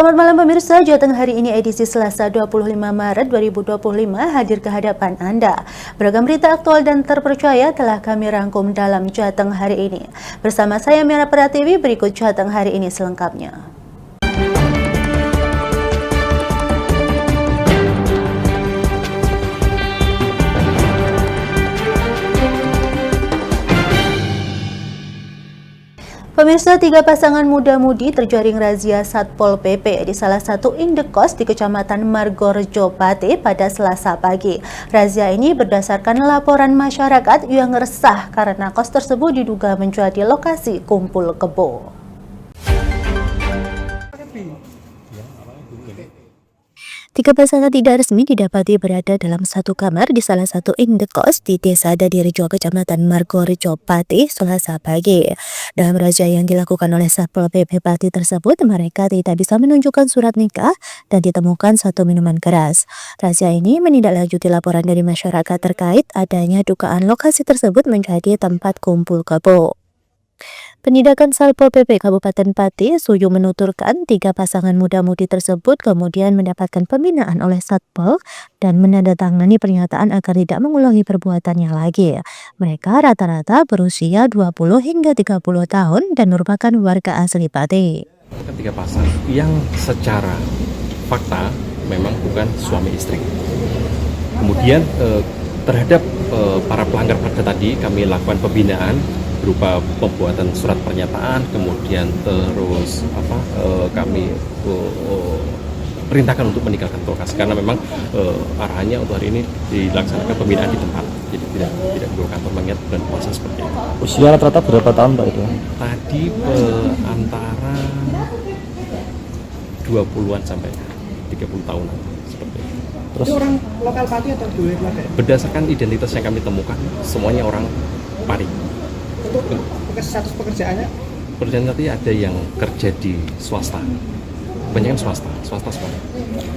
Selamat malam pemirsa, Jateng hari ini edisi Selasa 25 Maret 2025 hadir ke hadapan Anda. Beragam berita aktual dan terpercaya telah kami rangkum dalam Jateng hari ini. Bersama saya Mira Pratiwi, berikut Jateng hari ini selengkapnya. Pemirsa, 3 pasangan muda-mudi terjaring razia Satpol PP di salah satu indekos di Kecamatan Margorejo Pati pada Selasa pagi. Razia ini berdasarkan laporan masyarakat yang resah karena kos tersebut diduga menjadi lokasi kumpul kebo. Tiga pasangan tidak resmi didapati berada dalam satu kamar di salah satu indekos di Desa Dadirejo, Kecamatan Margorejo Pati, Selasa pagi. Dalam razia yang dilakukan oleh Satpol PP Pati tersebut, mereka tidak bisa menunjukkan surat nikah dan ditemukan satu minuman keras. Razia ini menindaklanjuti laporan dari masyarakat terkait adanya dugaan lokasi tersebut menjadi tempat kumpul kebo. Penindakan Satpol PP Kabupaten Pati, Suyu menuturkan 3 pasangan muda-mudi tersebut kemudian mendapatkan pembinaan oleh Satpol dan menandatangani pernyataan agar tidak mengulangi perbuatannya lagi. Mereka rata-rata berusia 20 hingga 30 tahun dan merupakan warga asli Pati. 3 pasang yang secara fakta memang bukan suami istri. Kemudian terhadap para pelanggar pada tadi kami lakukan pembinaan berupa pembuatan surat pernyataan, kemudian terus kami perintahkan untuk meninggalkan lokasi karena memang arahannya untuk hari ini dilaksanakan pembinaan di tempat, jadi tidak di kantor mengingat bulan puasa seperti itu. Usia rata-rata berapa tahun Pak itu? Tadi antara 20-an sampai 30 tahunan seperti itu. Terus itu orang lokal Pati atau boleh pakai? Berdasarkan identitas yang kami temukan, semuanya orang Pati. Untuk status pekerjaannya? Pekerjaan tadi ada yang kerja di swasta, banyak swasta semuanya.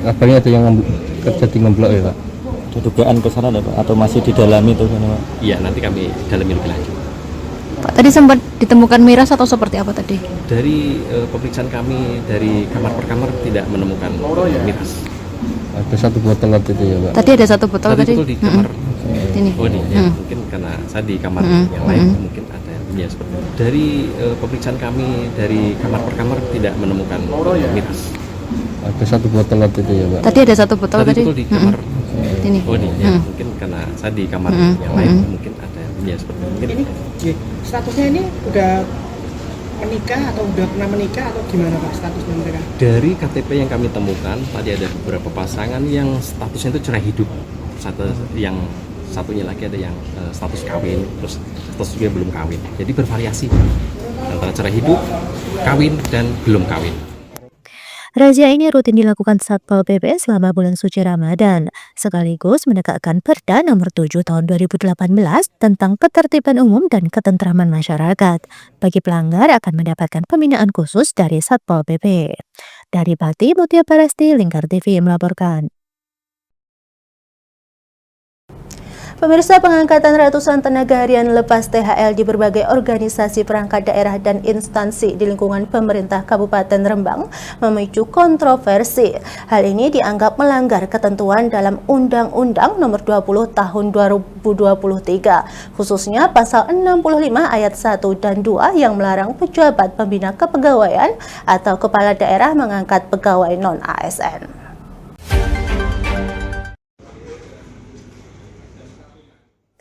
Kabarnya ada yang kerja di ngeblok ya Pak? Ada dugaan ke sana Pak? Atau masih didalami itu Pak? Iya, nanti kami dalami lebih lanjut. Pak, tadi sempat ditemukan miras atau seperti apa tadi? Dari pemeriksaan kami dari kamar per kamar tidak menemukan miras. Ada satu botol waktu itu ya Pak? Tadi ada satu botol tadi? Betul di kamar. Ini. Oh ini ya, mungkin karena saya di kamar yang lain mungkin ada ya seperti itu. Dari pemeriksaan kami dari kamar per kamar tidak menemukan miras. Ada satu botol waktu itu ya Pak? Tadi ada satu botol tadi? Betul di kamar. Ini. Oh ini ya, mungkin karena saya di kamar yang lain mungkin ada ya seperti itu. Mungkin Ini statusnya ini udah menikah atau udah pernah menikah atau gimana Pak statusnya mereka? dari KTP yang kami temukan tadi ada beberapa pasangan yang statusnya itu cerai hidup. Yang satunya lagi ada yang status kawin, terus status juga belum kawin. Jadi bervariasi antara cerai hidup, kawin dan belum kawin. Razia ini rutin dilakukan Satpol PP selama bulan suci Ramadan, sekaligus menegakkan Perda Nomor 7 Tahun 2018 tentang ketertiban umum dan ketentraman masyarakat. Bagi pelanggar akan mendapatkan pembinaan khusus dari Satpol PP. Dari Pati, Mutia Parasti, Lingkar TV melaporkan. Pemirsa, pengangkatan ratusan tenaga harian lepas THL di berbagai organisasi perangkat daerah dan instansi di lingkungan pemerintah Kabupaten Rembang memicu kontroversi. Hal ini dianggap melanggar ketentuan dalam Undang-Undang Nomor 20 Tahun 2023, khususnya Pasal 65 Ayat 1 dan 2 yang melarang pejabat pembina kepegawaian atau kepala daerah mengangkat pegawai non-ASN.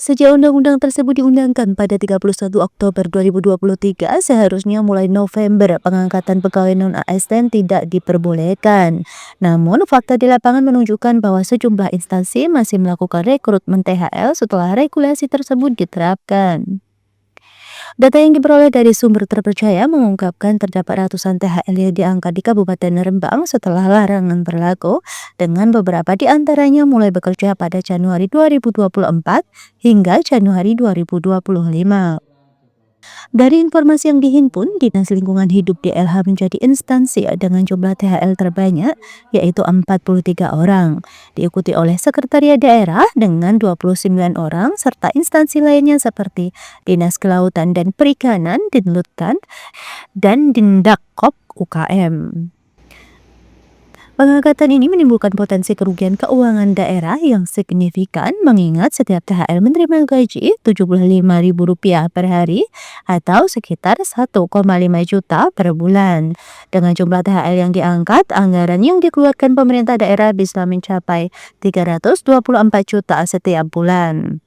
Sejak undang-undang tersebut diundangkan pada 31 Oktober 2023, seharusnya mulai November pengangkatan pegawai non-ASN tidak diperbolehkan. Namun, fakta di lapangan menunjukkan bahwa sejumlah instansi masih melakukan rekrutmen THL setelah regulasi tersebut diterapkan. Data yang diperoleh dari sumber terpercaya mengungkapkan terdapat ratusan THL yang diangkat di Kabupaten Rembang setelah larangan berlaku, dengan beberapa di antaranya mulai bekerja pada Januari 2024 hingga Januari 2025. Dari informasi yang dihimpun, Dinas Lingkungan Hidup DLH menjadi instansi dengan jumlah THL terbanyak, yaitu 43 orang. Diikuti oleh Sekretariat Daerah dengan 29 orang, serta instansi lainnya seperti Dinas Kelautan dan Perikanan, Dinlutan, dan Dindakkop UKM. Pengangkatan ini menimbulkan potensi kerugian keuangan daerah yang signifikan mengingat setiap THL menerima gaji Rp75.000 per hari atau sekitar 1,5 juta per bulan. Dengan jumlah THL yang diangkat, anggaran yang dikeluarkan pemerintah daerah bisa mencapai 324 juta setiap bulan.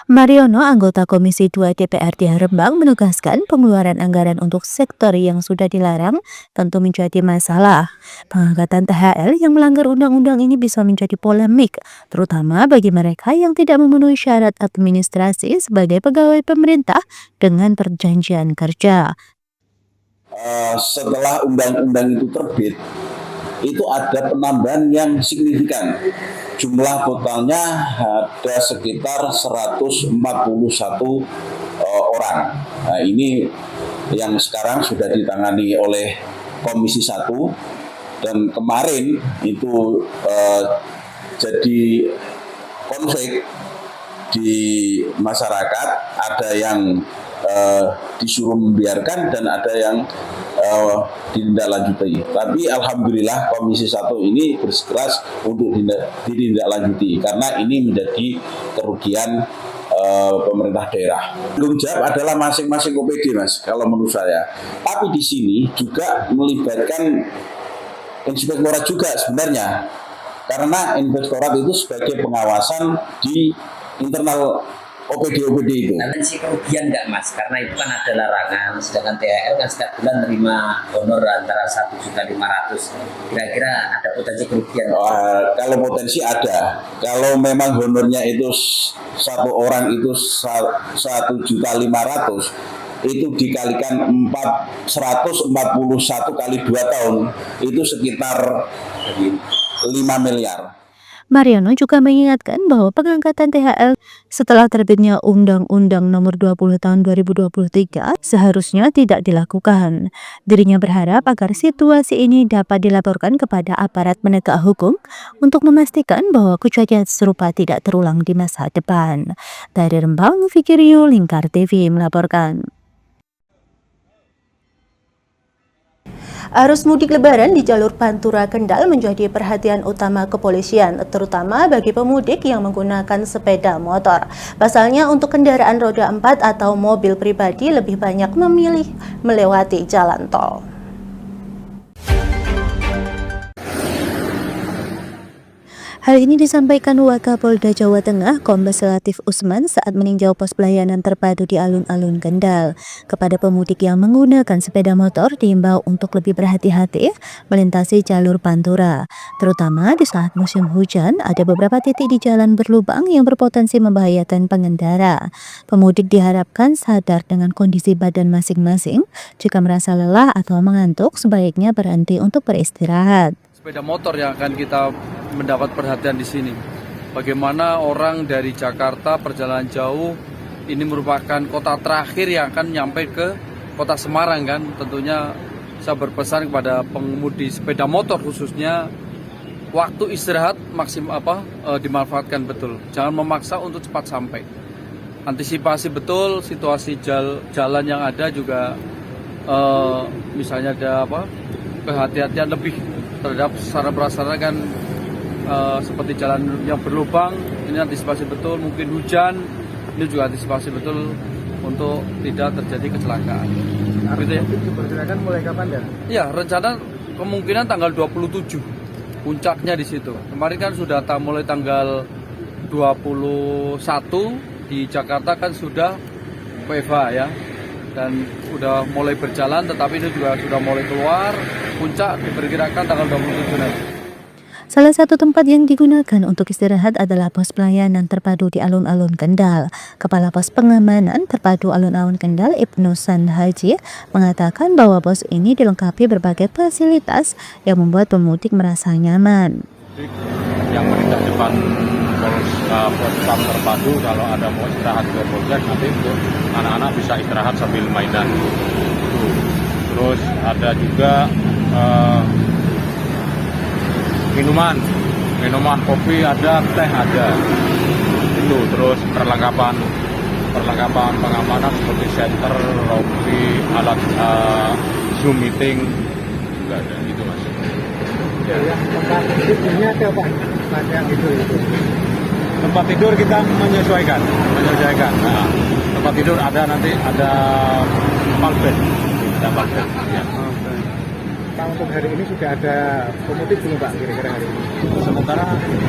Mariono, anggota Komisi 2 DPRD Rembang, menegaskan pengeluaran anggaran untuk sektor yang sudah dilarang tentu menjadi masalah. Pengangkatan THL yang melanggar undang-undang ini bisa menjadi polemik, terutama bagi mereka yang tidak memenuhi syarat administrasi sebagai pegawai pemerintah dengan perjanjian kerja. Setelah undang-undang itu terbit, itu ada penambahan yang signifikan. Jumlah totalnya ada sekitar 141 orang. Nah, ini yang sekarang sudah ditangani oleh Komisi 1 dan kemarin itu jadi konflik di masyarakat, ada yang disuruh membiarkan dan ada yang ditindaklanjuti. Tapi alhamdulillah Komisi 1 ini bersikeras untuk ditindaklanjuti karena ini menjadi kerugian pemerintah daerah. Tanggung jawab adalah masing-masing OPD, Mas, kalau menurut saya. Tapi di sini juga melibatkan inspektorat juga sebenarnya. Karena inspektorat itu sebagai pengawasan di internal OPD itu. Potensi kerugian enggak, Mas? Karena itu kan ada larangan, sedangkan THL kan setiap bulan menerima honor antara 1.500.000. Kira-kira ada potensi kerugian? Kalau potensi ada. Kalau memang honornya itu satu orang itu 1.500.000, itu dikalikan 141 kali 2 tahun, itu sekitar 5 miliar. Mariono juga mengingatkan bahwa pengangkatan THL setelah terbitnya Undang-Undang Nomor 20 Tahun 2023 seharusnya tidak dilakukan. Dirinya berharap agar situasi ini dapat dilaporkan kepada aparat penegak hukum untuk memastikan bahwa kejadian serupa tidak terulang di masa depan. Dari Rembang, Vicky Rio, Lingkar TV melaporkan. Arus mudik lebaran di jalur Pantura Kendal menjadi perhatian utama kepolisian, terutama bagi pemudik yang menggunakan sepeda motor. Pasalnya untuk kendaraan roda 4 atau mobil pribadi lebih banyak memilih melewati jalan tol. Hal ini disampaikan Wakapolda Jawa Tengah Kombes Latif Usman saat meninjau pos pelayanan terpadu di alun-alun Kendal. Kepada pemudik yang menggunakan sepeda motor diimbau untuk lebih berhati-hati melintasi jalur Pantura. Terutama di saat musim hujan, ada beberapa titik di jalan berlubang yang berpotensi membahayakan pengendara. Pemudik diharapkan sadar dengan kondisi badan masing-masing. Jika merasa lelah atau mengantuk, sebaiknya berhenti untuk beristirahat. Sepeda motor yang akan kita mendapat perhatian di sini. Bagaimana orang dari Jakarta perjalanan jauh, ini merupakan kota terakhir yang akan nyampe ke kota Semarang kan. Tentunya saya berpesan kepada pengemudi sepeda motor khususnya waktu istirahat dimanfaatkan betul. Jangan memaksa untuk cepat sampai. Antisipasi betul situasi jalan yang ada juga misalnya ada kehati-hatian lebih terhadap sarana-prasarana kan seperti jalan yang berlubang, ini antisipasi betul, mungkin hujan, ini juga antisipasi betul untuk tidak terjadi kecelakaan. Gitu ya. Diperkirakan mulai kapan ya? Ya, rencana kemungkinan tanggal 27, puncaknya di situ. Kemarin kan sudah mulai tanggal 21 di Jakarta kan sudah WFH ya. Dan sudah mulai berjalan, tetapi ini juga sudah mulai keluar. Puncak diperkirakan tanggal 27 nanti. Salah satu tempat yang digunakan untuk istirahat adalah pos pelayanan terpadu di alun-alun Kendal. Kepala Pos Pengamanan Terpadu Alun-alun Kendal, Ibnu San Haji, mengatakan bahwa pos ini dilengkapi berbagai fasilitas yang membuat pemudik merasa nyaman. Yang melintas depan pos pam terpadu, kalau ada mau istirahat ke polsek, nanti untuk anak-anak bisa istirahat sambil mainan. Terus ada juga minuman kopi ada, teh ada. Itu terus perlengkapan pengamanan seperti senter, rompi, alat Zoom meeting juga ada. Ya. Yang tempat tidurnya ada Pak? Banyak itu. Tempat tidur kita menyesuaikan. Nah, tempat tidur nanti ada palbed. Ya. Pak, untuk hari ini sudah ada pemudik belum Pak kira-kira hari ini? Sementara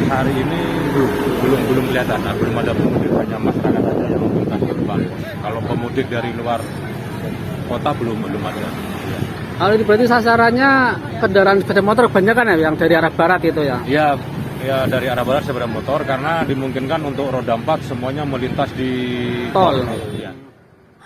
hari ini belum kelihatan, belum ada pemudik, hanya masyarakat saja yang melintasi Pak. Kalau pemudik dari luar kota belum ada. Kalau ini berarti sasarannya kendaraan sepeda motor banyak kan ya, yang dari arah barat itu ya? Ya dari arah barat sepeda motor karena dimungkinkan untuk roda 4 semuanya melintas di Tol. Ya.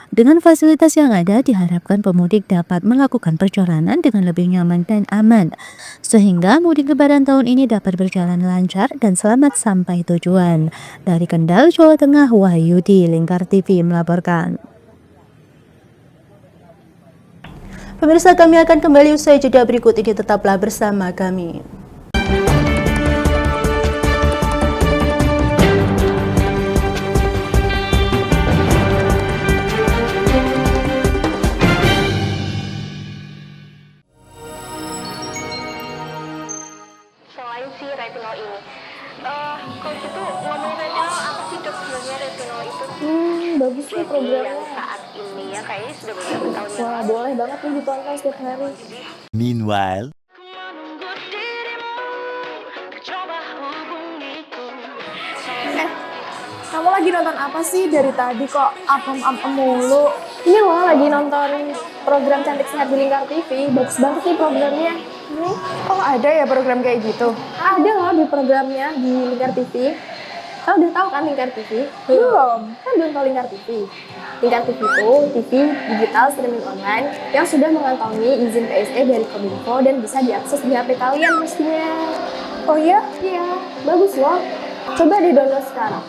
Dengan fasilitas yang ada, diharapkan pemudik dapat melakukan perjalanan dengan lebih nyaman dan aman, sehingga mudik lebaran tahun ini dapat berjalan lancar dan selamat sampai tujuan. Dari Kendal, Jawa Tengah, Wahyudi, Lingkar TV melaporkan. Pemirsa, kami akan kembali usai jeda berikut ini, tetaplah bersama kami. Selain si retinol ini, kalau gitu ngomongin retinol, apa sih dok sebenarnya retinol itu? Bagus sih programnya. Yang saat ini ya kayaknya sudah beberapa tahun yang Wah, boleh banget nih ditonton setiap hari. Meanwhile, Kamu lagi nonton apa sih dari tadi kok apem-apem mulu? Ini loh lagi nonton program Cantik Sehat di Lingkar TV. Bagus banget nih programnya. Oh, ada ya program kayak gitu? Ada loh di programnya di Lingkar TV. Kamu udah tahu kan Lingkar TV? Belum. Kan belum tahu Lingkar TV. Lingkar TV itu TV digital streaming online yang sudah mengantongi izin PSE dari Kominfo dan bisa diakses di HP kalian mestinya. Oh iya? Iya, bagus loh. Coba di download sekarang.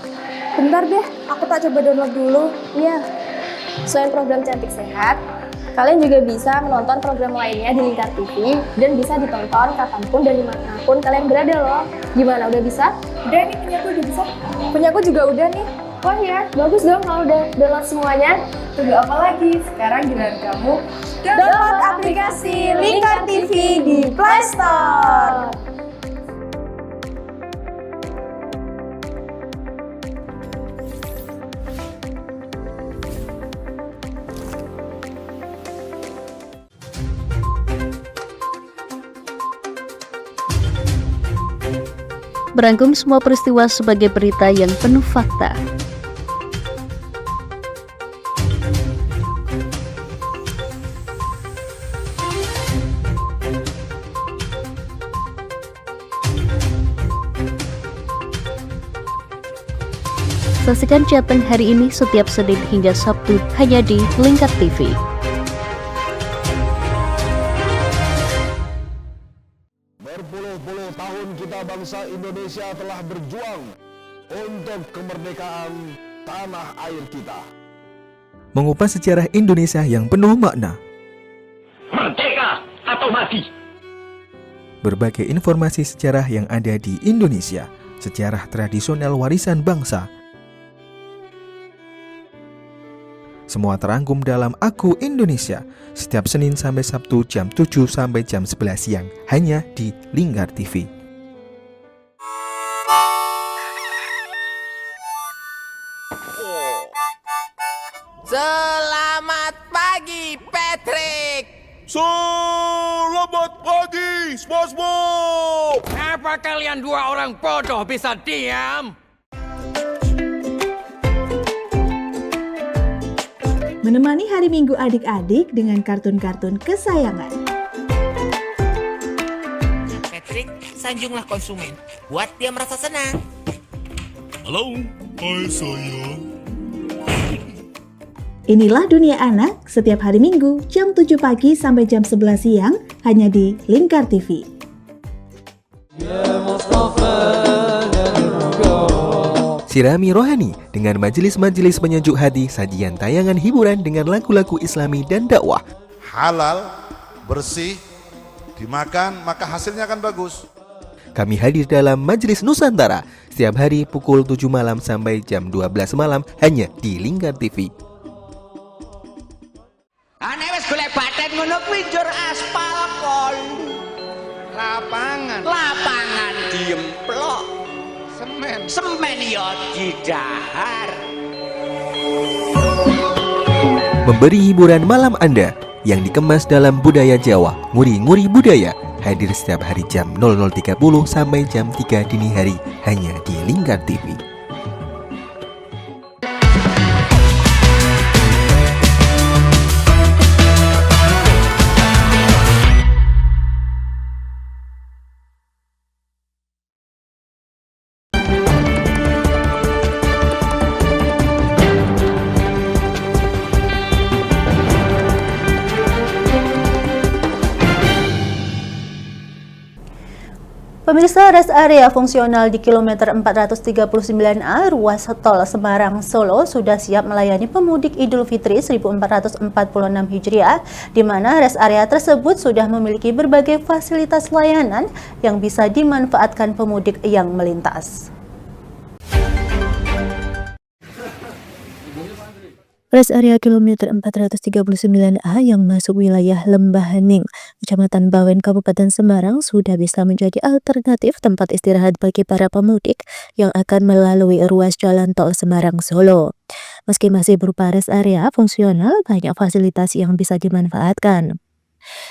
Bentar deh, aku tak coba download dulu. Iya. Selain program Cantik Sehat, kalian juga bisa menonton program lainnya di Lingkar TV dan bisa ditonton kapanpun dan dimanapun kalian berada loh. Gimana, udah bisa? Udah nih, punyaku udah bisa. Punyaku juga udah nih. Wah ya, bagus dong kalau udah download semuanya. Tunggu apa lagi? Sekarang giliran kamu download aplikasi Lingkar TV di Play Store. Merangkum semua peristiwa sebagai berita yang penuh fakta. Saksikan Jateng hari ini setiap Senin hingga Sabtu hanya di Lingkar TV. Berpuluh-puluh tahun kita bangsa Indonesia telah berjuang untuk kemerdekaan tanah air kita. Mengupas sejarah Indonesia yang penuh makna. Merdeka atau mati. Berbagai informasi sejarah yang ada di Indonesia, sejarah tradisional warisan bangsa. Semua terangkum dalam Aku Indonesia, setiap Senin sampai Sabtu jam 7 sampai jam 11 siang, hanya di Lingkar TV. Selamat pagi, Patrick. Selamat pagi, SpongeBob. Apa kalian dua orang bodoh bisa diam? Menemani hari Minggu adik-adik dengan kartun-kartun kesayangan. Patrick, sanjunglah konsumen, buat dia merasa senang. Halo, hai sayang. Inilah Dunia Anak setiap hari Minggu jam 7 pagi sampai jam 11 siang hanya di Lingkar TV. Sirami rohani dengan majelis-majelis penyejuk hati, sajian tayangan hiburan dengan lagu-lagu Islami dan dakwah. Halal, bersih, dimakan maka hasilnya akan bagus. Kami hadir dalam Majelis Nusantara setiap hari pukul 7 malam sampai jam 12 malam hanya di Lingkar TV. Aneh wis golek baten ngono kuwi njur aspal kon. Ra lapangan. Lapangan diemplok. Semen ya didahar. Memberi hiburan malam Anda yang dikemas dalam budaya Jawa, nguri-nguri budaya, hadir setiap hari jam 00.30 sampai jam 3 dini hari hanya di Lingkar TV. Pemirsa, rest area fungsional di kilometer 439A ruas tol Semarang Solo sudah siap melayani pemudik Idul Fitri 1446 Hijriah, di mana rest area tersebut sudah memiliki berbagai fasilitas layanan yang bisa dimanfaatkan pemudik yang melintas. Rest area kilometer 439A yang masuk wilayah Lembah Hening, Kecamatan Bawen, Kabupaten Semarang sudah bisa menjadi alternatif tempat istirahat bagi para pemudik yang akan melalui ruas jalan tol Semarang Solo. Meski masih berupa rest area fungsional, banyak fasilitas yang bisa dimanfaatkan.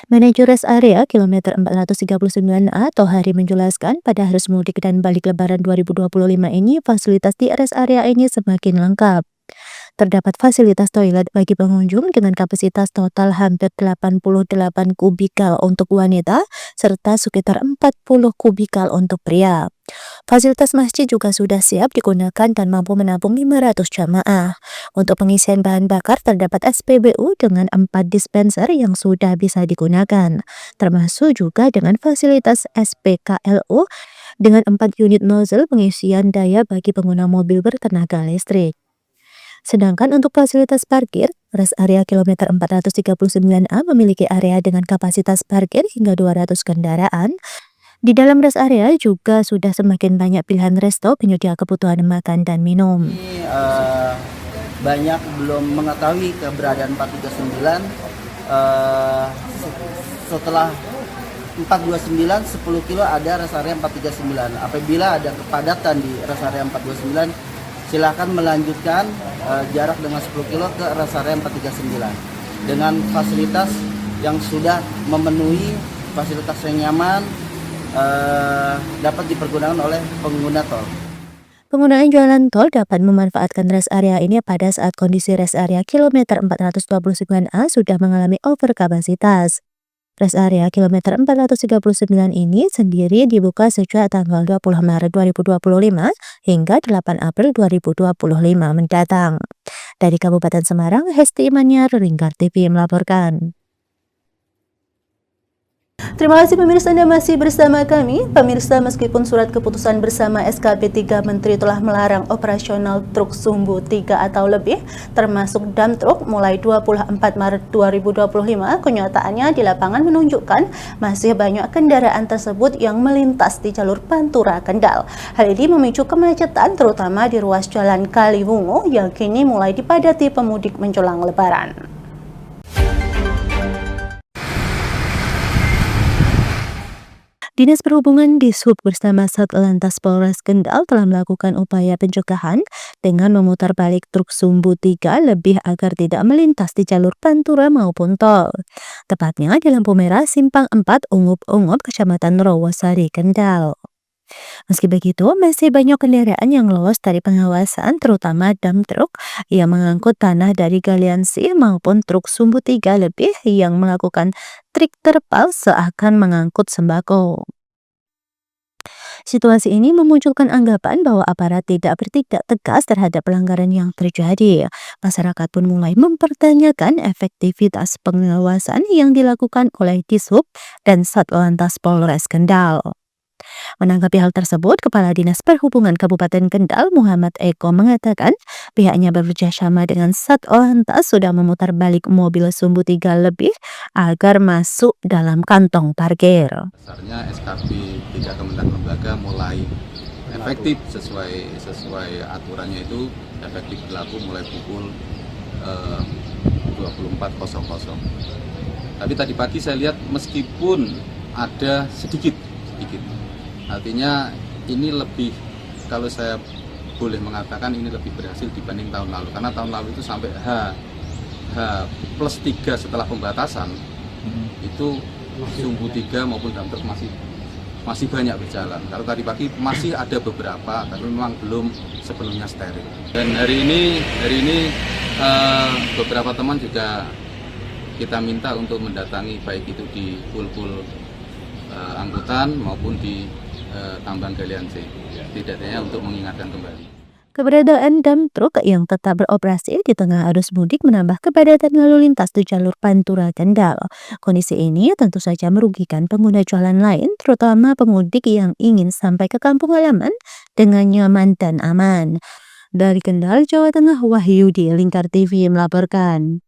Manajer rest area kilometer 439A Tohari menjelaskan pada arus mudik dan balik lebaran 2025 ini fasilitas di rest area ini semakin lengkap. Terdapat fasilitas toilet bagi pengunjung dengan kapasitas total hampir 88 kubikal untuk wanita serta sekitar 40 kubikal untuk pria. Fasilitas masjid juga sudah siap digunakan dan mampu menampung 500 jamaah. Untuk pengisian bahan bakar terdapat SPBU dengan 4 dispenser yang sudah bisa digunakan, termasuk juga dengan fasilitas SPKLU dengan 4 unit nozzle pengisian daya bagi pengguna mobil bertenaga listrik. Sedangkan untuk fasilitas parkir, rest area kilometer 439A memiliki area dengan kapasitas parkir hingga 200 kendaraan. Di dalam rest area juga sudah semakin banyak pilihan resto penyedia kebutuhan makan dan minum. Banyak belum mengetahui keberadaan 439. Setelah 429, 10 kilo ada rest area 439. Apabila ada kepadatan di rest area 429, silakan melanjutkan jarak dengan 10 kilo ke rest area 439 dengan fasilitas yang sudah memenuhi fasilitas yang nyaman, dapat dipergunakan oleh pengguna tol. Penggunaan jalan tol dapat memanfaatkan rest area ini pada saat kondisi rest area kilometer 429A sudah mengalami overkapasitas. Rest area kilometer 439 ini sendiri dibuka sejak tanggal 20 Maret 2025 hingga 8 April 2025 mendatang. Dari Kabupaten Semarang, Hesti Imaniar, Lingkar TV melaporkan. Terima kasih pemirsa, Anda masih bersama kami. Pemirsa, meskipun surat keputusan bersama SKP 3 Menteri telah melarang operasional truk sumbu 3 atau lebih, termasuk dump truck mulai 24 Maret 2025, kenyataannya di lapangan menunjukkan masih banyak kendaraan tersebut yang melintas di jalur Pantura Kendal. Hal ini memicu kemacetan terutama di ruas jalan Kaliwungu yang kini mulai dipadati pemudik menjelang Lebaran. Dinas Perhubungan Dishub bersama Satlantas Polres Kendal telah melakukan upaya pencegahan dengan memutar balik truk sumbu 3 lebih agar tidak melintas di jalur Pantura maupun tol. Tepatnya di lampu merah Simpang 4 Ungup-Ungup, Kecamatan Rawasari, Kendal. Meski begitu, masih banyak kendaraan yang lolos dari pengawasan, terutama dump truck yang mengangkut tanah dari galian C maupun truk sumbu 3 lebih yang melakukan trik terpal seakan mengangkut sembako. Situasi ini memunculkan anggapan bahwa aparat tidak bertindak tegas terhadap pelanggaran yang terjadi. Masyarakat pun mulai mempertanyakan efektivitas pengawasan yang dilakukan oleh Dishub dan Satlantas Polres Kendal. Menanggapi hal tersebut, Kepala Dinas Perhubungan Kabupaten Kendal Muhammad Eko mengatakan pihaknya bekerjasama dengan Satlantas sudah memutar balik mobil sumbu 3 lebih agar masuk dalam kantong parkir. Dasarnya SKP 3 Kementerian Lembaga mulai efektif sesuai aturannya, itu efektif berlaku mulai pukul 24.00. Tapi tadi pagi saya lihat meskipun ada sedikit sedikit. Artinya ini lebih, kalau saya boleh mengatakan ini lebih berhasil dibanding tahun lalu, karena tahun lalu itu sampai H+3 setelah pembatasan itu sumbu 3 maupun dump truck masih banyak berjalan. Kalau tadi pagi masih ada beberapa, tapi memang belum sebelumnya steril. Dan hari ini beberapa teman juga kita minta untuk mendatangi, baik itu di pool-pool angkutan maupun di tambang galian C, setidaknya untuk mengingatkan kembali. Keberadaan dump truck yang tetap beroperasi di tengah arus mudik menambah kepadatan lalu lintas di jalur Pantura Kendal. Kondisi ini tentu saja merugikan pengguna jalan lain, terutama pemudik yang ingin sampai ke kampung halaman dengan nyaman dan aman. Dari Kendal, Jawa Tengah, Wahyudi, Lingkar TV melaporkan.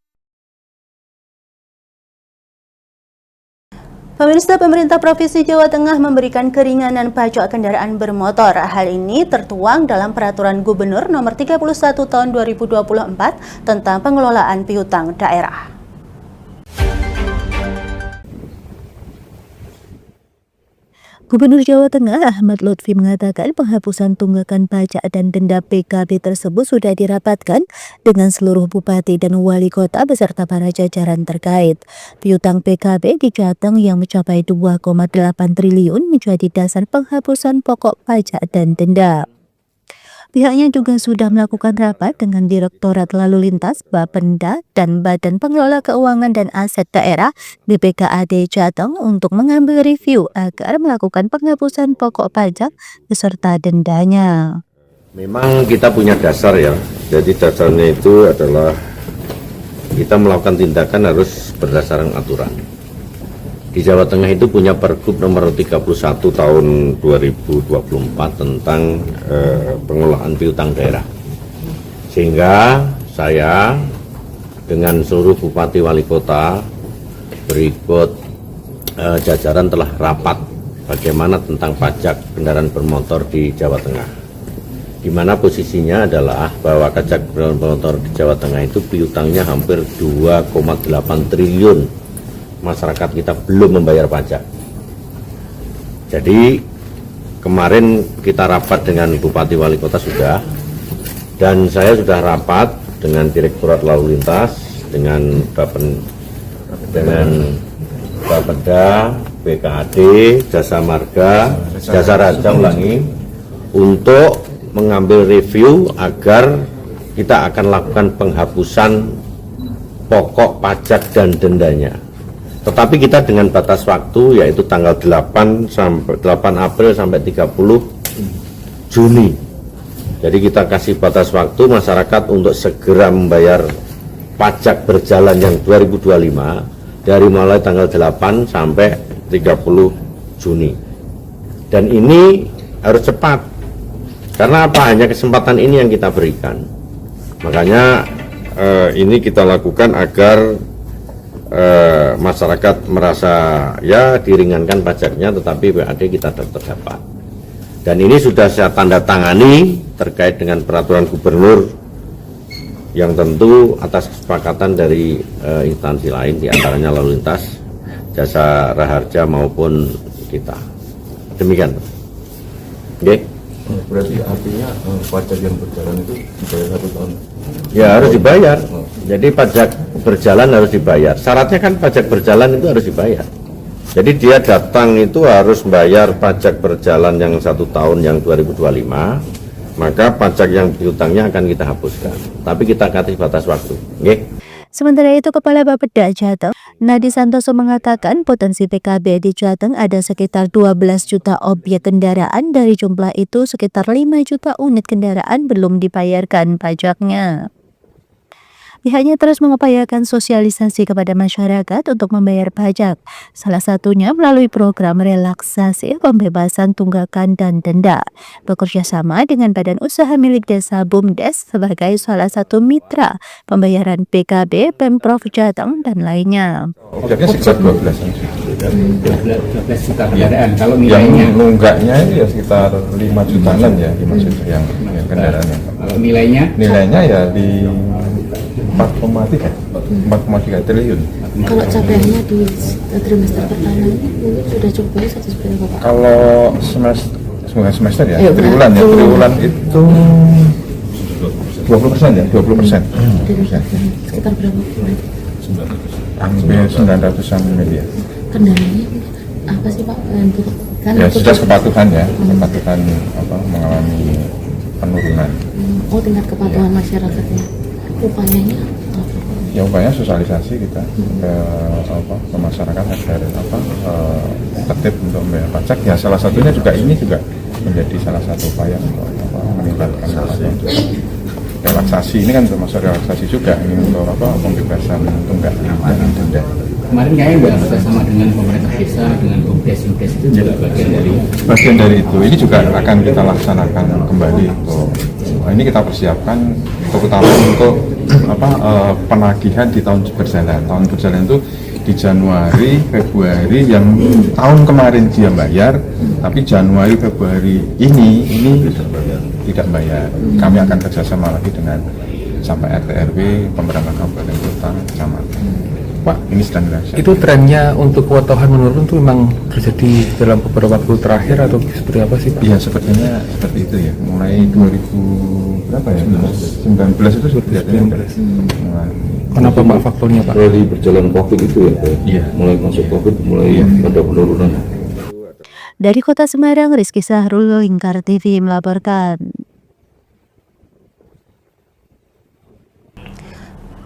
Pemirsa, pemerintah Provinsi Jawa Tengah memberikan keringanan pajak kendaraan bermotor. Hal ini tertuang dalam Peraturan Gubernur Nomor 31 Tahun 2024 tentang pengelolaan piutang daerah. Gubernur Jawa Tengah Ahmad Lutfi mengatakan penghapusan tunggakan pajak dan denda PKB tersebut sudah dirapatkan dengan seluruh bupati dan wali kota beserta para jajaran terkait. Piutang PKB di Jateng yang mencapai 2,8 triliun menjadi dasar penghapusan pokok pajak dan denda. Pihaknya juga sudah melakukan rapat dengan Direktorat Lalu Lintas, Bapenda, dan Badan Pengelola Keuangan dan Aset Daerah BPKAD Jateng untuk mengambil review agar melakukan penghapusan pokok pajak beserta dendanya. Memang kita punya dasar ya, jadi dasarnya itu adalah kita melakukan tindakan harus berdasarkan aturan. Di Jawa Tengah itu punya Pergub nomor 31 tahun 2024 tentang pengelolaan piutang daerah. Sehingga saya dengan seluruh bupati wali kota berikut jajaran telah rapat bagaimana tentang pajak kendaraan bermotor di Jawa Tengah. Di mana posisinya adalah bahwa pajak kendaraan bermotor di Jawa Tengah itu piutangnya hampir 2,8 triliun. Masyarakat kita belum membayar pajak. Jadi kemarin kita rapat dengan Bupati Wali Kota sudah, dan saya sudah rapat dengan Direktorat Lalu Lintas, dengan Bapeda, BKAD, Jasa Marga, Jasa Raja untuk mengambil review agar kita akan lakukan penghapusan pokok pajak dan dendanya. Tetapi kita dengan batas waktu yaitu tanggal 8 April sampai 30 Juni. Jadi kita kasih batas waktu masyarakat untuk segera membayar pajak berjalan yang 2025 dari mulai tanggal 8 sampai 30 Juni. Dan ini harus cepat. Karena apa? Hanya kesempatan ini yang kita berikan. Makanya ini kita lakukan agar masyarakat merasa ya diringankan pajaknya, tetapi BAD kita tetap dapat. Dan ini sudah saya tanda tangani terkait dengan peraturan gubernur yang tentu atas kesepakatan dari instansi lain, diantaranya Lalu Lintas, Jasa Raharja maupun kita. Demikian. Oke. Berarti artinya pajak yang berjalan itu dibayar 1 tahun? Ya harus dibayar. Jadi pajak berjalan harus dibayar. Syaratnya kan pajak berjalan itu harus dibayar. Jadi dia datang itu harus bayar pajak berjalan yang 1 tahun yang 2025, maka pajak yang piutangnya akan kita hapuskan. Tapi kita kasih batas waktu. Oke? Sementara itu, Kepala Bapeda Jateng, Nadi Santoso mengatakan potensi PKB di Jateng ada sekitar 12 juta objek kendaraan. Dari jumlah itu, sekitar 5 juta unit kendaraan belum dibayarkan pajaknya. Pihaknya terus mengupayakan sosialisasi kepada masyarakat untuk membayar pajak. Salah satunya melalui program relaksasi pembebasan tunggakan dan denda. Bekerja sama dengan Badan Usaha Milik Desa BUMDes sebagai salah satu mitra pembayaran PKB, Pemprov Jateng, dan lainnya. Objeknya sekitar 12 juta kendaraan. Kalau nilainya? Yang nunggaknya ya sekitar 5 jutaan ya, 5 juta yang kendaraannya. Nilainya? Nilainya ya di 4,3 triliun. Kalau capaiannya di trimester pertama ini mungkin sudah cukup baik atau seperti apa Pak? Kalau semester ya, triwulan ya, triwulan itu 20% ya, 20%. Sekitar berapa? Hampir 900-an miliar. Kendalanya apa sih Pak? Kan ya sudah kepatuhan ya, kepatuhan mengalami penurunan. Oh, tingkat kepatuhan masyarakatnya. Upayanya apa? Ya upaya sosialisasi kita ke masyarakat agar tertib untuk membayar pajak. Ya salah satunya juga ini juga menjadi salah satu upaya untuk meningkatkan relaksasi. Ini kan termasuk relaksasi juga ini untuk pembebasan tunggak dan denda. Kemarin kayaknya nggak bersama dengan pemerintah desa, dengan BUMDes itu juga bagian dari itu. Ini juga akan kita laksanakan kembali ini kita persiapkan terutama untuk penagihan di tahun berjalan. Tahun berjalan itu di Januari, Februari yang tahun kemarin dia bayar, tapi Januari, Februari ini tidak bayar. Kami akan kerjasama lagi dengan sampai RT RW, pemerintah kabupaten kota, kecamatan. Pak, ini sedang dilaksanakan. Itu trennya untuk kepatuhan menurun itu memang terjadi dalam beberapa waktu terakhir atau seperti apa sih Pak? Iya, sepertinya seperti itu ya. Mulai 2000 berapa ya? 19 itu seperti itu. Kenapa Pak faktornya Pak? Dari berjalan COVID itu ya. Iya. Mulai masuk COVID, mulai ada penurunan. Dari Kota Semarang, Rizky Sahrul, Lingkar TV melaporkan.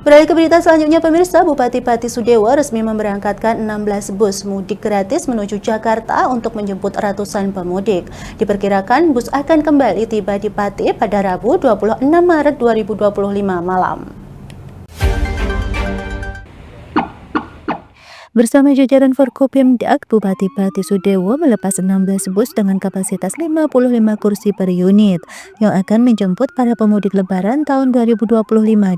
Beralih ke berita selanjutnya, pemirsa, Bupati Pati Sudewo resmi memberangkatkan 16 bus mudik gratis menuju Jakarta untuk menjemput ratusan pemudik. Diperkirakan bus akan kembali tiba di Pati pada Rabu 26 Maret 2025 malam. Bersama jajaran Forkopimdak, Bupati Pati Sudewo melepas 16 bus dengan kapasitas 55 kursi per unit yang akan menjemput para pemudik lebaran tahun 2025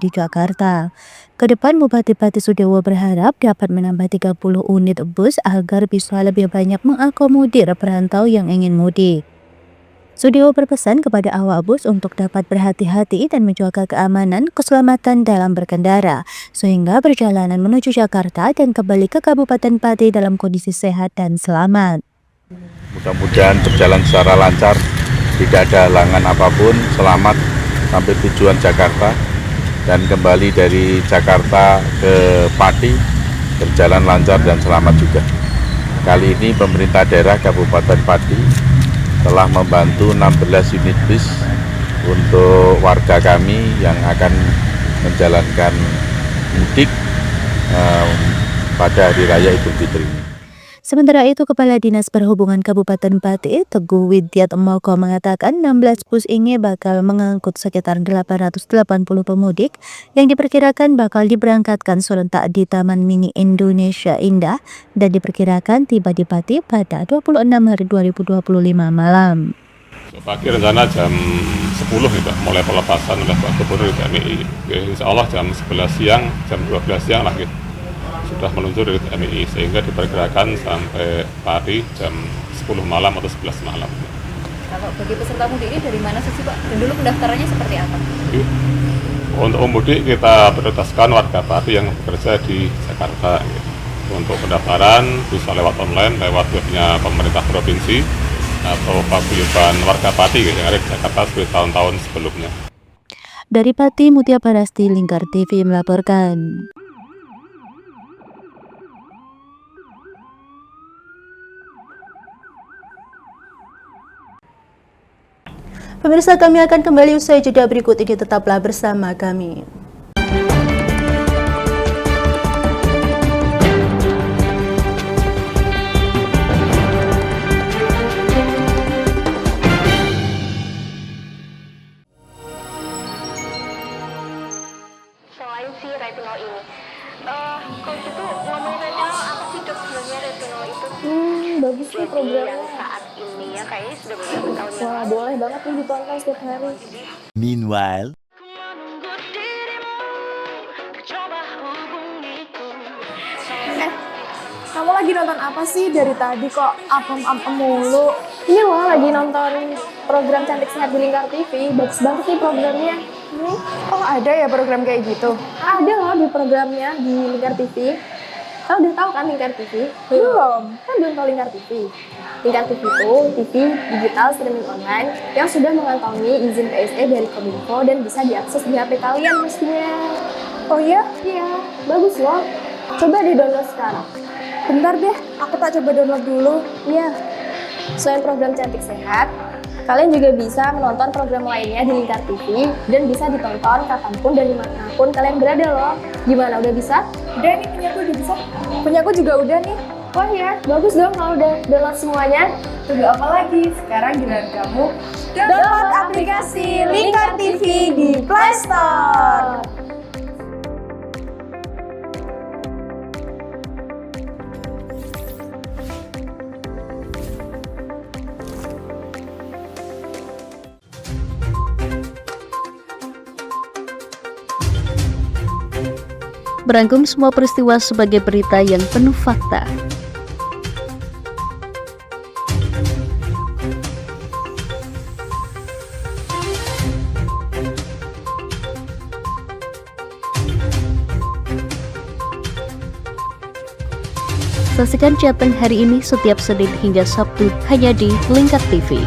di Jakarta. Kedepan Bupati Pati Sudewo berharap dapat menambah 30 unit bus agar bisa lebih banyak mengakomodir perantau yang ingin mudik. Sudewo berpesan kepada awak bus untuk dapat berhati-hati dan menjaga keamanan keselamatan dalam berkendara, sehingga perjalanan menuju Jakarta dan kembali ke Kabupaten Pati dalam kondisi sehat dan selamat. Mudah-mudahan berjalan secara lancar, tidak ada halangan apapun, selamat sampai tujuan Jakarta, dan kembali dari Jakarta ke Pati berjalan lancar dan selamat juga. Kali ini pemerintah daerah Kabupaten Pati telah membantu 16 unit bis untuk warga kami yang akan menjalankan mudik pada Hari Raya Idul Fitri ini. Sementara itu, Kepala Dinas Perhubungan Kabupaten Pati, Teguh Widyat Moko mengatakan 16 bus ini bakal mengangkut sekitar 880 pemudik yang diperkirakan bakal diberangkatkan serentak di Taman Mini Indonesia Indah dan diperkirakan tiba di Pati pada 26 Maret 2025 malam. Pagi rencana jam 10 nih Pak, mulai pelepasan oleh Pak Gubernur MII. Insya Allah jam 11 siang, jam 12 siang lah gitu. Sudah meluncur dari MII sehingga diperkirakan sampai Pati jam 10 malam atau 11 malam. Kalau bagi peserta mudik ini dari mana sih Pak? Dan dulu pendaftarannya seperti apa? Untuk pemudik kita prioritaskan warga Pati yang bekerja di Jakarta. Gitu. Untuk pendaftaran bisa lewat online, lewat webnya pemerintah provinsi atau paguyuban warga Pati yang ada di Jakarta seperti tahun-tahun sebelumnya. Dari Pati, Mutia Parasti, Lingkar TV melaporkan. Pemirsa, kami akan kembali usai jeda berikut ini, tetaplah bersama kami. Selain si retinol ini, kalau gitu ngomongin retinol, apa sih dok sebenarnya retinol itu? Bagus sih programnya. Yang saat ini ya kayaknya sudah beberapa tahun yang Wah, boleh banget nih ditonton setiap hari. Meanwhile, Kamu lagi nonton apa sih dari tadi kok apem-apem mulu? Ini loh lagi nonton program Cantik Sehat di Lingkar TV. Bagus banget nih programnya. Oh ada ya program kayak gitu? Ada loh di programnya di Lingkar TV. Kau udah tahu kan Lingkar TV? Belum. Kan belum tahu Lingkar TV. Lingkar TV itu TV digital streaming online yang sudah mengantongi izin PSE dari Kominfo dan bisa diakses di HP kalian mestinya. Oh iya? Iya, bagus loh. Coba di-download sekarang. Bentar deh, aku tak coba download dulu. Iya. Selain program Cantik Sehat, kalian juga bisa menonton program lainnya di Lingkar TV dan bisa ditonton kapanpun dan dimanapun kalian berada loh. Gimana, udah bisa? Udah nih, punyaku udah bisa. Punyaku juga udah nih. Wah ya, bagus dong kalau udah download semuanya. Tunggu apa lagi? Sekarang giliran kamu download aplikasi Lingkar TV di Play Store. Merangkum semua peristiwa sebagai berita yang penuh fakta. Saksikan Jateng hari ini setiap Senin hingga Sabtu hanya di Lingkar TV.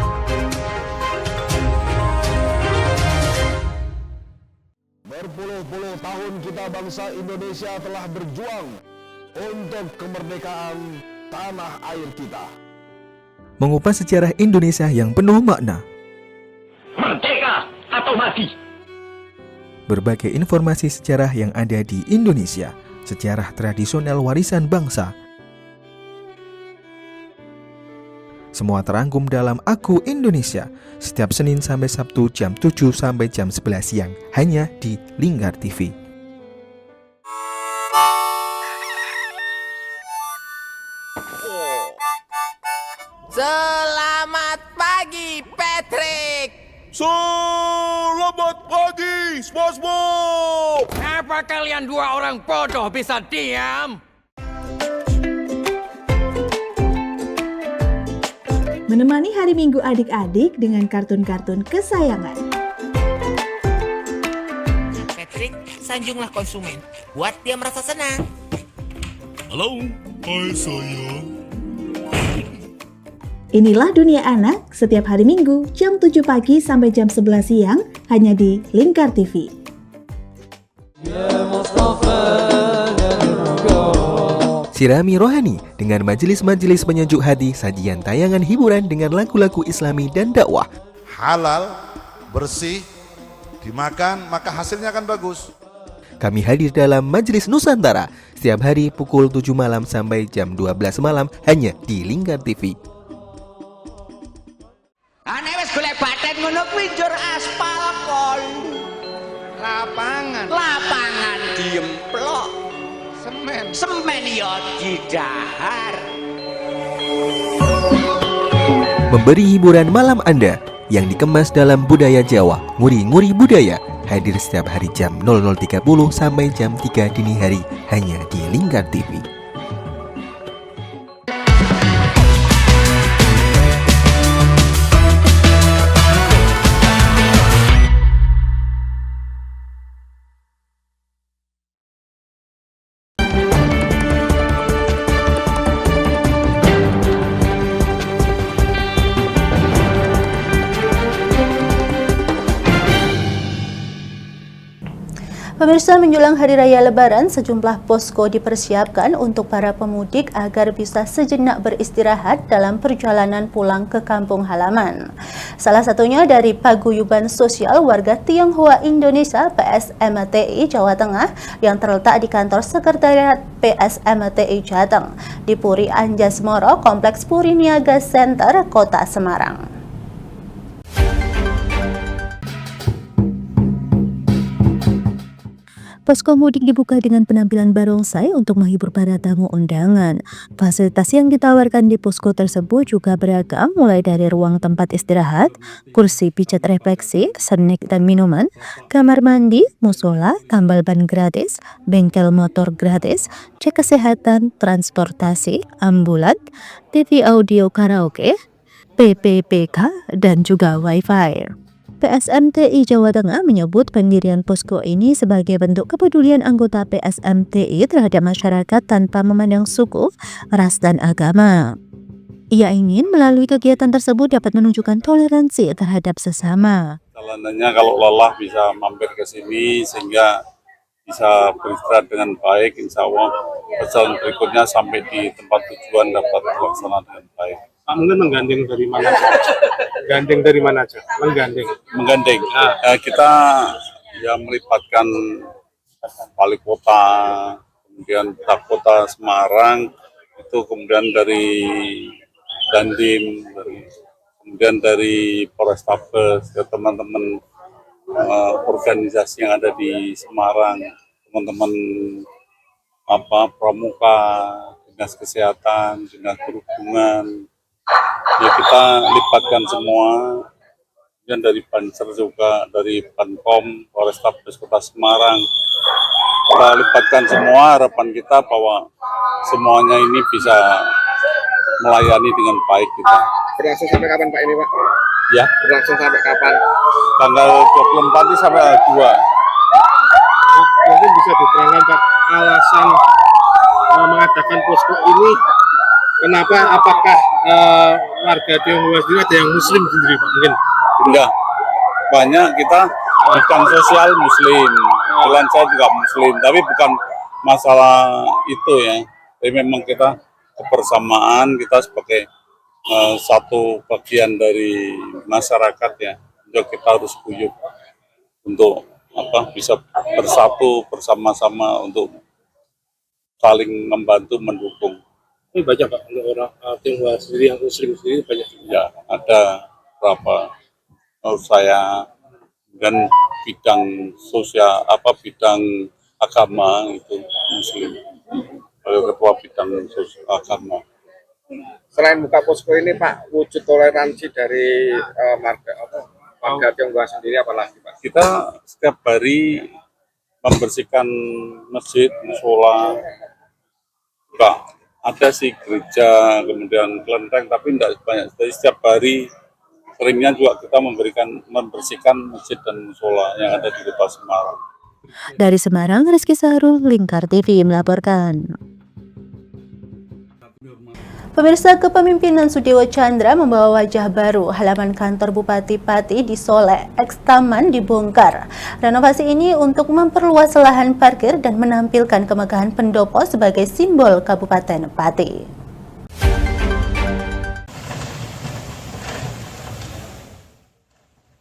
Berpuluh-puluh tahun kita bangsa Indonesia telah berjuang untuk kemerdekaan tanah air kita. Mengupas sejarah Indonesia yang penuh makna. Merdeka atau mati. Berbagai informasi sejarah yang ada di Indonesia, sejarah tradisional warisan bangsa. Semua terangkum dalam Aku Indonesia, setiap Senin sampai Sabtu jam 7 sampai jam 11 siang, hanya di Lingkar TV. Selamat pagi, Patrick. Selamat pagi, SpongeBob. Apa kalian dua orang bodoh bisa diam? Menemani hari Minggu adik-adik dengan kartun-kartun kesayangan. Patrick, sanjunglah konsumen. Buat dia merasa senang. Halo, hai sayang. Inilah Dunia Anak setiap hari Minggu jam 7 pagi sampai jam 11 siang hanya di Lingkar TV. Sirami rohani dengan majelis-majelis penyejuk hati, sajian tayangan hiburan dengan lagu-lagu Islami dan dakwah. Halal, bersih, dimakan maka hasilnya akan bagus. Kami hadir dalam Majelis Nusantara setiap hari pukul 7 malam sampai jam 12 malam hanya di Lingkar TV. Ane wis golek baten ngono kuwi njur aspal kon. Lapangan diemplok. Semen ya didahar. Memberi hiburan malam Anda yang dikemas dalam budaya Jawa, nguri-nguri budaya, hadir setiap hari jam 00.30 sampai jam 3 dini hari hanya di Lingkar TV. Pemirsa, menjelang Hari Raya Lebaran, sejumlah posko dipersiapkan untuk para pemudik agar bisa sejenak beristirahat dalam perjalanan pulang ke kampung halaman. Salah satunya dari Paguyuban Sosial Warga Tionghoa Indonesia PSMTI Jawa Tengah yang terletak di kantor Sekretariat PSMTI Jateng di Puri Anjasmoro, Kompleks Puri Niaga Center, Kota Semarang. Posko mudik dibuka dengan penampilan barongsai untuk menghibur para tamu undangan. Fasilitas yang ditawarkan di posko tersebut juga beragam, mulai dari ruang tempat istirahat, kursi pijat refleksi, snack dan minuman, kamar mandi, musola, tambal ban gratis, bengkel motor gratis, cek kesehatan, transportasi, ambulan, TV audio karaoke, PPPK, dan juga wifi. PSMTI Jawa Tengah menyebut pendirian posko ini sebagai bentuk kepedulian anggota PSMTI terhadap masyarakat tanpa memandang suku, ras, dan agama. Ia ingin melalui kegiatan tersebut dapat menunjukkan toleransi terhadap sesama. Jalanannya kalau lelah bisa mampir ke sini sehingga bisa beristirahat dengan baik, insya Allah perjalanan berikutnya sampai di tempat tujuan dapat terlaksana dengan baik. Mungkin menggandeng dari mana aja? Menggandeng dari mana aja? Menggandeng. Kita ya melibatkan wali kota, kemudian staf kota Semarang, itu kemudian dari Dandim, kemudian dari Polrestabes, ke teman-teman organisasi yang ada di Semarang, teman-teman pramuka, dinas kesehatan, dinas perhubungan. Ya kita libatkan semua, kemudian dari Banser juga, dari Bankom, Polrestabes Kota Semarang. Kita libatkan semua, harapan kita bahwa semuanya ini bisa melayani dengan baik kita. Berlangsung sampai kapan Pak ini Pak? Ya. Berlangsung sampai kapan? Tanggal 24 sampai 2. Mungkin bisa diterangkan Pak alasan mengadakan posko ini. Kenapa? Apakah warga Tionghoa sendiri ada yang Muslim sendiri Pak? Mungkin? Enggak. Banyak kita bidang sosial Muslim. Kebetulan saya juga Muslim, tapi bukan masalah itu ya. Tapi memang kita kebersamaan, kita sebagai satu bagian dari masyarakat ya. Juga kita harus guyup untuk bisa bersatu bersama-sama untuk saling membantu mendukung. Ini banyak Pak untuk orang Tionghoa sendiri yang Muslim sendiri banyak. Ya ada berapa? Saya dan bidang sosial bidang agama itu Muslim. Ketua bidang sosial agama. Selain buka posko ini Pak, wujud toleransi dari warga Tionghoa sendiri apalagi Pak? Kita setiap hari membersihkan masjid, musola, enggak. Ada sih gereja, kemudian kelenteng, tapi tidak banyak. Jadi setiap hari seringnya juga kita membersihkan masjid dan musola yang ada di Kota Semarang. Dari Semarang, Rizky Sahrul, Lingkar TV melaporkan. Pemirsa, kepemimpinan Sudewo Chandra membawa wajah baru. Halaman kantor Bupati Pati di Sole, eks-taman dibongkar. Renovasi ini untuk memperluas lahan parkir dan menampilkan kemegahan pendopo sebagai simbol Kabupaten Pati.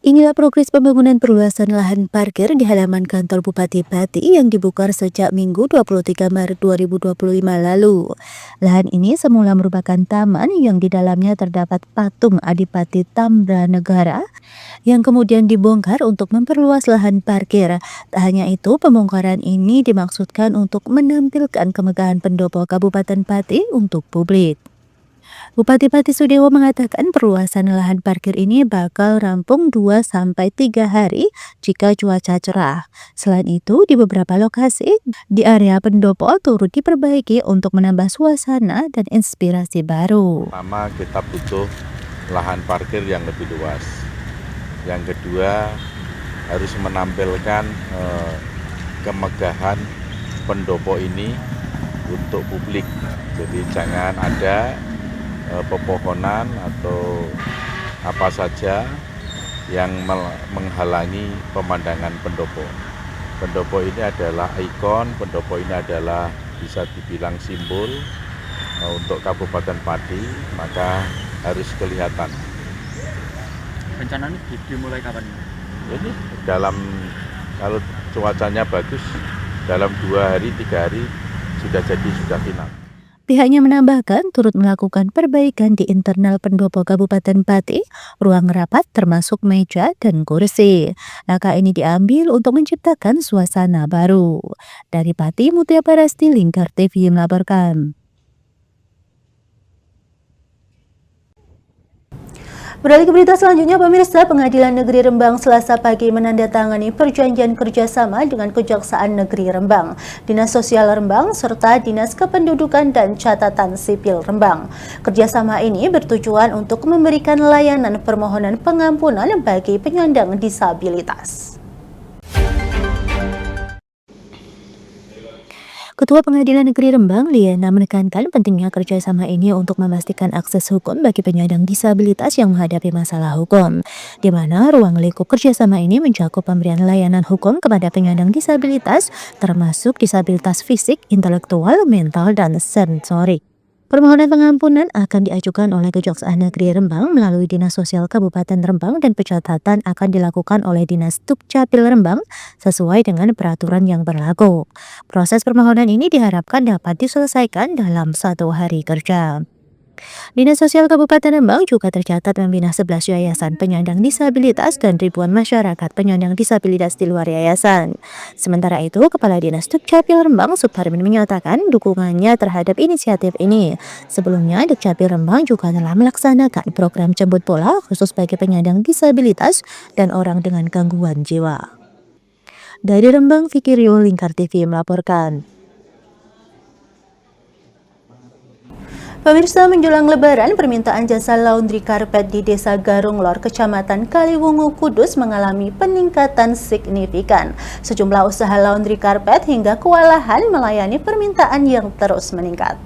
Inilah progres pembangunan perluasan lahan parkir di halaman kantor Bupati Pati yang dibuka sejak Minggu 23 Maret 2025 lalu. Lahan ini semula merupakan taman yang di dalamnya terdapat patung Adipati Tambranegara yang kemudian dibongkar untuk memperluas lahan parkir. Tak hanya itu, pembongkaran ini dimaksudkan untuk menampilkan kemegahan pendopo Kabupaten Pati untuk publik. Bupati Pati Sudewo mengatakan perluasan lahan parkir ini bakal rampung 2-3 hari jika cuaca cerah. Selain itu, di beberapa lokasi di area pendopo turut diperbaiki untuk menambah suasana dan inspirasi baru. Pertama, kita butuh lahan parkir yang lebih luas. Yang kedua, harus menampilkan kemegahan pendopo ini untuk publik. Jadi jangan ada pepohonan atau apa saja yang menghalangi pemandangan pendopo. Pendopo ini adalah ikon, pendopo ini adalah bisa dibilang simbol untuk Kabupaten Pati, maka harus kelihatan. Rencananya dimulai kapan? Ini kalau cuacanya bagus, dalam 2 hari, 3 hari sudah jadi, sudah final. Pihaknya menambahkan turut melakukan perbaikan di internal pendopo Kabupaten Pati, ruang rapat termasuk meja dan kursi. Langkah ini diambil untuk menciptakan suasana baru. Dari Pati, Mutia Parasti, Lingkar TV melaporkan. Beralih ke berita selanjutnya, pemirsa, Pengadilan Negeri Rembang Selasa pagi menandatangani perjanjian kerjasama dengan Kejaksaan Negeri Rembang, Dinas Sosial Rembang, serta Dinas Kependudukan dan Catatan Sipil Rembang. Kerjasama ini bertujuan untuk memberikan layanan permohonan pengampunan bagi penyandang disabilitas. Ketua Pengadilan Negeri Rembang, Liana, menekankan pentingnya kerjasama ini untuk memastikan akses hukum bagi penyandang disabilitas yang menghadapi masalah hukum, di mana ruang lingkup kerjasama ini mencakup pemberian layanan hukum kepada penyandang disabilitas, termasuk disabilitas fisik, intelektual, mental, dan sensorik. Permohonan pengampunan akan diajukan oleh Kejaksaan Negeri Rembang melalui Dinas Sosial Kabupaten Rembang dan pencatatan akan dilakukan oleh Dinas Dukcapil Rembang sesuai dengan peraturan yang berlaku. Proses permohonan ini diharapkan dapat diselesaikan dalam 1 hari kerja. Dinas Sosial Kabupaten Rembang juga tercatat membina 11 yayasan penyandang disabilitas dan ribuan masyarakat penyandang disabilitas di luar yayasan. Sementara itu, Kepala Dinas Dukcapil Rembang, Suparmin, menyatakan dukungannya terhadap inisiatif ini. Sebelumnya, Dukcapil Rembang juga telah melaksanakan program jemput bola khusus bagi penyandang disabilitas dan orang dengan gangguan jiwa. Dari Rembang, Vicky Rio, Lingkar TV melaporkan. Pemirsa, menjelang Lebaran, permintaan jasa laundry karpet di Desa Garung Lor, Kecamatan Kaliwungu, Kudus mengalami peningkatan signifikan. Sejumlah usaha laundry karpet hingga kewalahan melayani permintaan yang terus meningkat.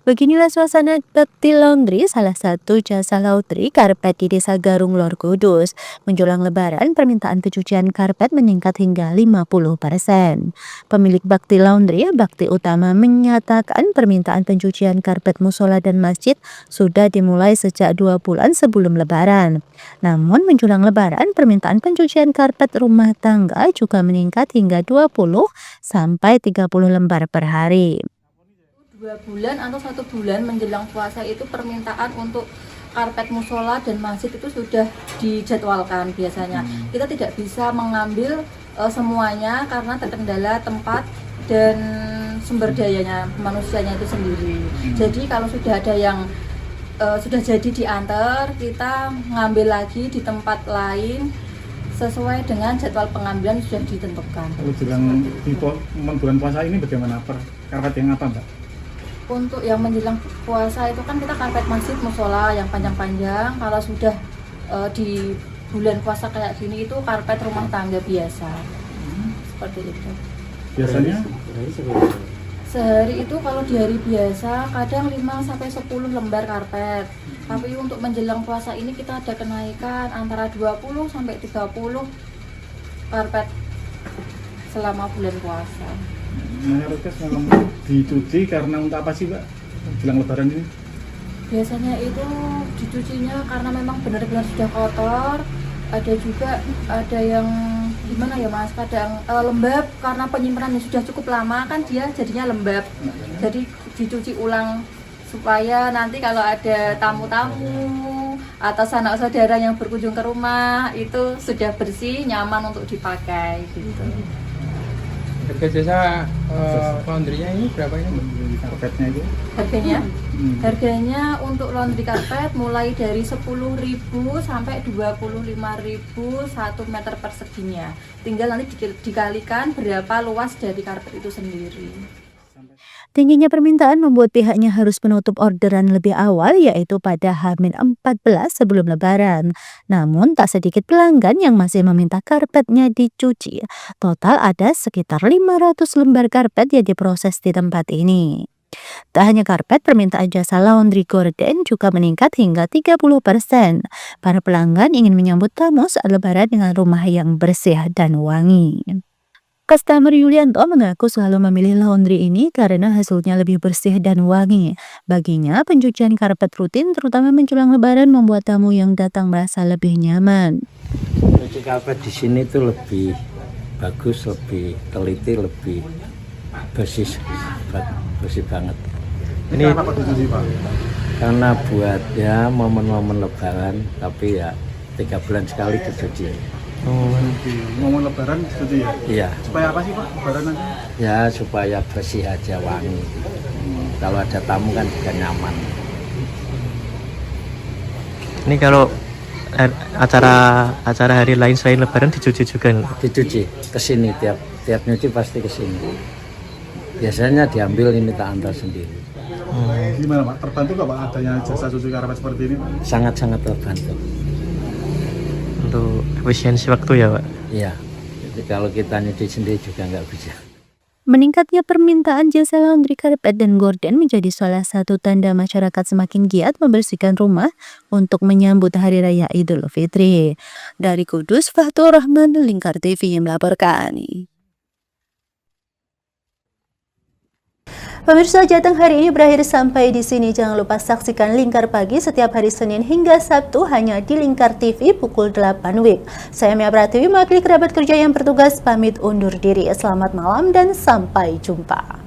Beginilah suasana Bakti Laundry, salah satu jasa laundry karpet di Desa Garung Lor, Kudus. Menjelang Lebaran, permintaan pencucian karpet meningkat hingga 50%. Pemilik Bakti Laundry, Bakti Utama, menyatakan permintaan pencucian karpet musola dan masjid sudah dimulai sejak 2 bulan sebelum Lebaran. Namun menjelang Lebaran, permintaan pencucian karpet rumah tangga juga meningkat hingga 20 sampai 30 lembar per hari. 2 bulan atau 1 bulan menjelang puasa itu permintaan untuk karpet musola dan masjid itu sudah dijadwalkan biasanya. Kita tidak bisa mengambil semuanya karena terkendala tempat dan sumber dayanya, manusianya itu sendiri. Jadi kalau sudah ada yang sudah jadi diantar, kita ngambil lagi di tempat lain sesuai dengan jadwal pengambilan sudah ditentukan. Jelang di bulan puasa ini bagaimana karpet yang apa, Mbak? Untuk yang menjelang puasa itu kan kita karpet masjid musola yang panjang-panjang. Kalau sudah di bulan puasa kayak gini itu karpet rumah tangga biasa. Seperti itu. Biasanya? Sehari itu kalau di hari biasa kadang 5 sampai 10 lembar karpet. Tapi untuk menjelang puasa ini kita ada kenaikan antara 20 sampai 30 karpet selama bulan puasa. Mayoritas memang dicuci karena untuk apa sih, Mbak, jelang Lebaran ini? Biasanya itu dicucinya karena memang benar-benar sudah kotor. Ada juga ada yang gimana ya, Mas, kadang lembab karena penyimpanannya sudah cukup lama kan dia jadinya lembab. Jadi dicuci ulang supaya nanti kalau ada tamu-tamu atau sanak saudara yang berkunjung ke rumah itu sudah bersih, nyaman untuk dipakai gitu. Harga jasa laundry-nya ini berapa ini? Karpetnya itu? Harganya untuk laundry karpet mulai dari 10.000 sampai 25.000 1 meter perseginya. Tinggal nanti dikalikan berapa luas dari karpet itu sendiri. Tingginya permintaan membuat pihaknya harus menutup orderan lebih awal, yaitu pada H-14 sebelum Lebaran. Namun tak sedikit pelanggan yang masih meminta karpetnya dicuci. Total ada sekitar 500 lembar karpet yang diproses di tempat ini. Tak hanya karpet, permintaan jasa laundry gorden juga meningkat hingga 30%. Para pelanggan ingin menyambut tamu saat Lebaran dengan rumah yang bersih dan wangi. Customer Yulianto mengaku selalu memilih laundry ini karena hasilnya lebih bersih dan wangi. Baginya, pencucian karpet rutin terutama menjelang Lebaran membuat tamu yang datang merasa lebih nyaman. Cuci karpet di sini tuh lebih bagus, lebih teliti, lebih bersih banget. Ini apa dicuci, Pak? Karena buat ya momen-momen Lebaran, tapi ya 3 bulan sekali dicuci. Momen Lebaran dicuci ya? Iya. Supaya apa sih, Pak, Lebaran nanti? Ya supaya bersih aja, wangi. Kalau ada tamu kan juga nyaman. Ini kalau acara hari lain selain Lebaran dicuci juga? Dicuci, kesini tiap nyuci pasti kesini. Biasanya diambil ini tak antar sendiri. Gimana Pak? Terbantu nggak Pak adanya jasa cuci karpet seperti ini Pak? Sangat-sangat terbantu. Untuk efisiensi waktu ya Pak? Iya, jadi kalau kita nyuci sendiri juga nggak bisa. Meningkatnya permintaan jasa laundry karpet dan gorden menjadi salah satu tanda masyarakat semakin giat membersihkan rumah untuk menyambut Hari Raya Idul Fitri. Dari Kudus, Fathur Rahman, Lingkar TV melaporkan. Pemirsa, Jateng hari ini berakhir sampai di sini. Jangan lupa saksikan Lingkar Pagi setiap hari Senin hingga Sabtu hanya di Lingkar TV pukul 8 WIB. Saya Mia Pratiwi, mewakili kerabat kerja yang bertugas pamit undur diri. Selamat malam dan sampai jumpa.